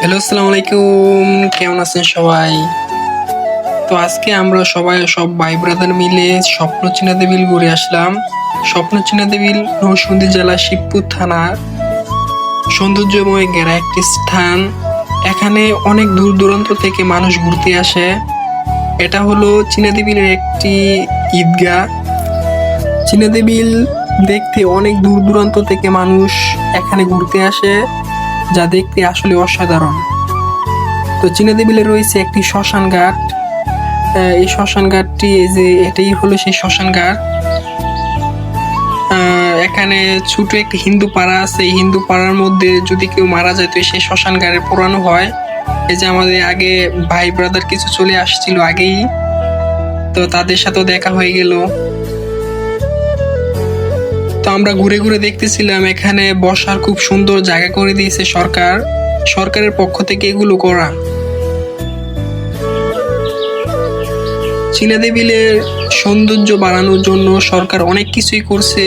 Hello, আসসালামু আলাইকুম। কেমন আছেন সবাই? তো আজকে আমরা সব ভাই ব্রাদার মিলে স্বপ্নচীনা দেবিল ঘুরে আসলাম। স্বপ্নচীনা দেবিল নরসিংদী জেলা শিবপুর থানার সৌন্দর্যময় ঘেরা একটি স্থান। এখানে অনেক দূর দূরান্ত থেকে মানুষ ঘুরতে আসে। এটা হলো চীনা দেবিলের একটি ঈদগাহ। চীনা দেবিল দেখতে অনেক দূর দূরান্ত থেকে মানুষ এখানে ঘুরতে আসে, যা দেখতে আসলে অসাধারণ। তো চীনা দেবিলে রয়েছে একটি শ্মশান ঘাট। এই শ্মশান ঘাটটি এটাই হলো সেই শ্মশান ঘাট। এখানে ছোট একটি হিন্দু পাড়া আছে। এই হিন্দু পাড়ার মধ্যে যদি কেউ মারা যায় তো সেই শ্মশান ঘাটে পোড়ানো হয়। এই যে আমাদের আগে ভাই ব্রাদার কিছু চলে আসছিল আগেই, তো তাদের সাথেও দেখা হয়ে গেল। তো আমরা ঘুরে ঘুরে দেখতেছিলাম, এখানে বসার খুব সুন্দর জায়গা করে দিয়েছে সরকারের পক্ষ থেকে এগুলো করা। চীনা দেবিলের সৌন্দর্য বাড়ানোর জন্য সরকার অনেক কিছুই করছে।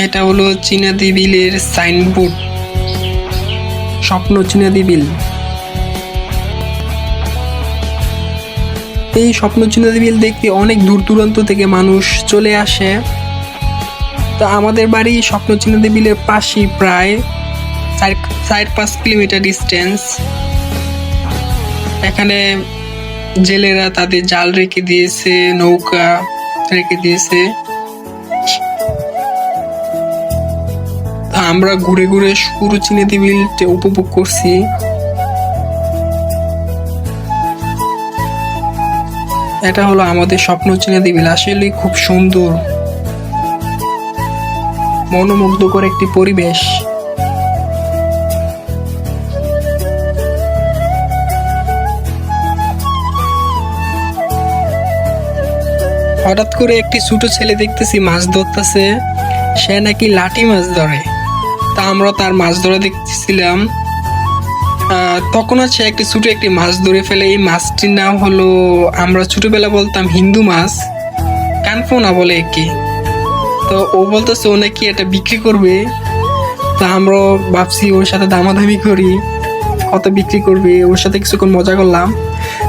এটা হলো চীনা দেবিলের সাইনবোর্ড, স্বপ্ন চীনা দেবিল। এই স্বপ্ন চীনা দেবিল দেখতে অনেক দূর দূরান্ত থেকে মানুষ চলে আসে। তা আমাদের বাড়ি স্বপ্ন চীনা দেবিলের পাশেই, প্রায় 4-5 কিলোমিটার ডিস্টেন্স। এখানে জেলেরা তাদের জাল রেখে দিয়েছে, নৌকা রেখে দিয়েছে। আমরা ঘুরে ঘুরে পুরো চীনা দেবিলটা উপভোগ করছি। এটা হলো আমাদের স্বপ্ন চীনা দেবিল। আসলে খুব সুন্দর, মনোমুগ্ধকর একটি পরিবেশ। হঠাৎ করে একটি ছোট ছেলে দেখতেছি মাছ ধরতেছে। সে নাকি লাঠি মাছ ধরে। তা আমরা তার মাছ ধরা দেখতেছিলাম। তখন সে একটি মাছ ধরে ফেলে। এই মাছটির নাম হলো, আমরা ছোটবেলা বলতাম হিন্দু মাছ, কানফোনা বলে একে। তো ও বলতেছে ও নাকি এটা বিক্রি করবে। তা আমরা ভাবছি ওর সাথে দামাদামি করি, কত বিক্রি করবে। ওর সাথে কিছুক্ষণ মজা করলাম।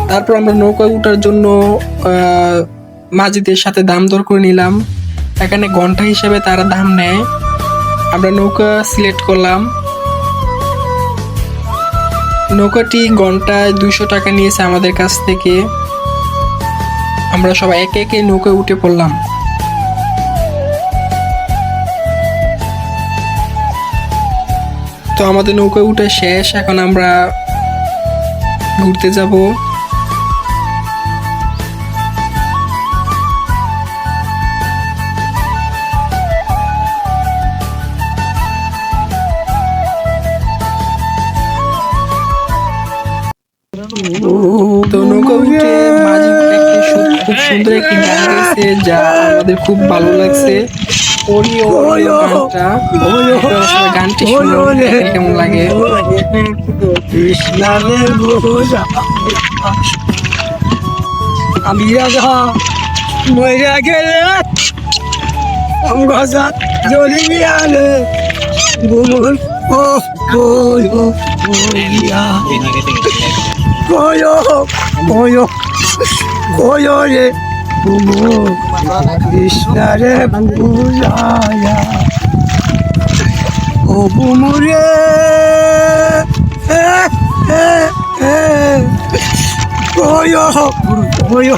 তারপর আমরা নৌকা উঠার জন্য মাঝিদের সাথে দাম দর করে নিলাম। এখানে ঘন্টা হিসেবে তারা দাম নেয়। আমরা নৌকা সিলেক্ট করলাম। নৌকাটি ঘন্টায় 200 টাকা নিয়েছে আমাদের কাছ থেকে। আমরা সবাই একে একে নৌকায় উঠে পড়লাম। তো আমাদের নৌকায় উঠে শেষ, এখন আমরা ঘুরতে যাব। তো নৌকা উঠে মাঝি খুব সুন্দর একটি গান গেছে, যা আমাদের খুব ভালো লাগছে। গানটি শুনে কেমন লাগে। আমি রাজা মরে গেলে জলিয়ালে গুমুর ও ওয়ো ওয়া ওয়ো ওয়ো ওয়ো রে গুমুর কৃষ্ণারে বুঝায়া ও গুমুরে ওয়ো ওয়ো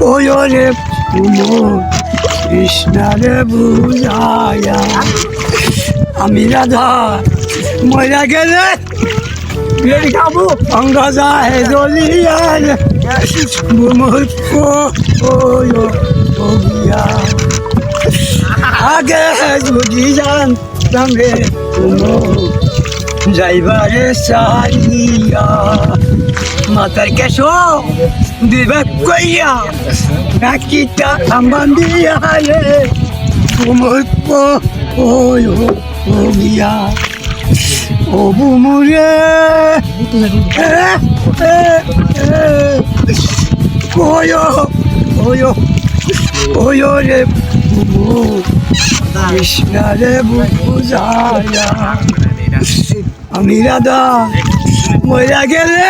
ওয়ো রে গুমুর কৃষ্ণারে বুঝায়া আমি রাধা মরা গেলে বিড়ি খাবো অঙ্গা যায় জলিয়ার গুমুর ওয়ো ওয়া আগে যদি জানতাম রে গুমুর যাইবারে সারিয়া মাতার কেশো বিবেক কইয়া নাকিটা আম্বান দিয়া রে গুমুর ওয়ো ওয়া ও বুমুরে ওয়ো ওয়ো ওয়ো রে বুমু কৃষ্ণারে বুক বুঝায়া আমি রাধা মইরা গেলে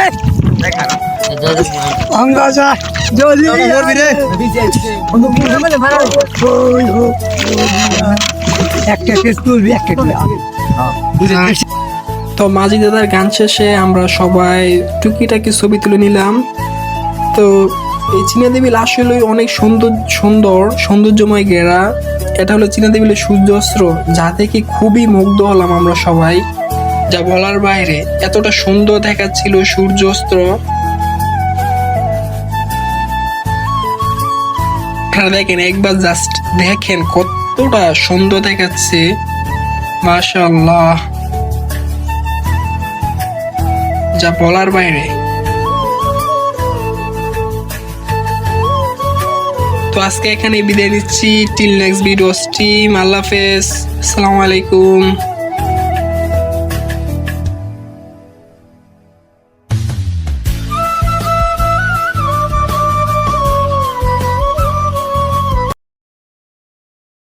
অঙ্গাসা যদি একটা কেস তুলবি একটা তো মাঝি দাদার গান শেষে আমরা সবাই টুকিটাকি ছবি তুলে নিলাম। তো এই চীনাদেবীল আসলে অনেক সৌন্দর্যময় ঘেরা। এটা হলো চীনাদেবীলের সূর্যাস্ত, যা থেকে খুবই মুগ্ধ হলাম আমরা সবাই, যা বলার বাইরে। এতটা সুন্দর দেখাচ্ছিল সূর্যাস্ত। আপনারা দেখেন, একবার জাস্ট দেখেন কতটা সুন্দর দেখাচ্ছে, মাশাআল্লাহ, যা বলার বাইরে। তো আজকে এখানে বিদায় নিচ্ছি। টিল নেক্সট ভিডিও, টিম, আল্লাহ হাফেজ, আসসালামু আলাইকুম।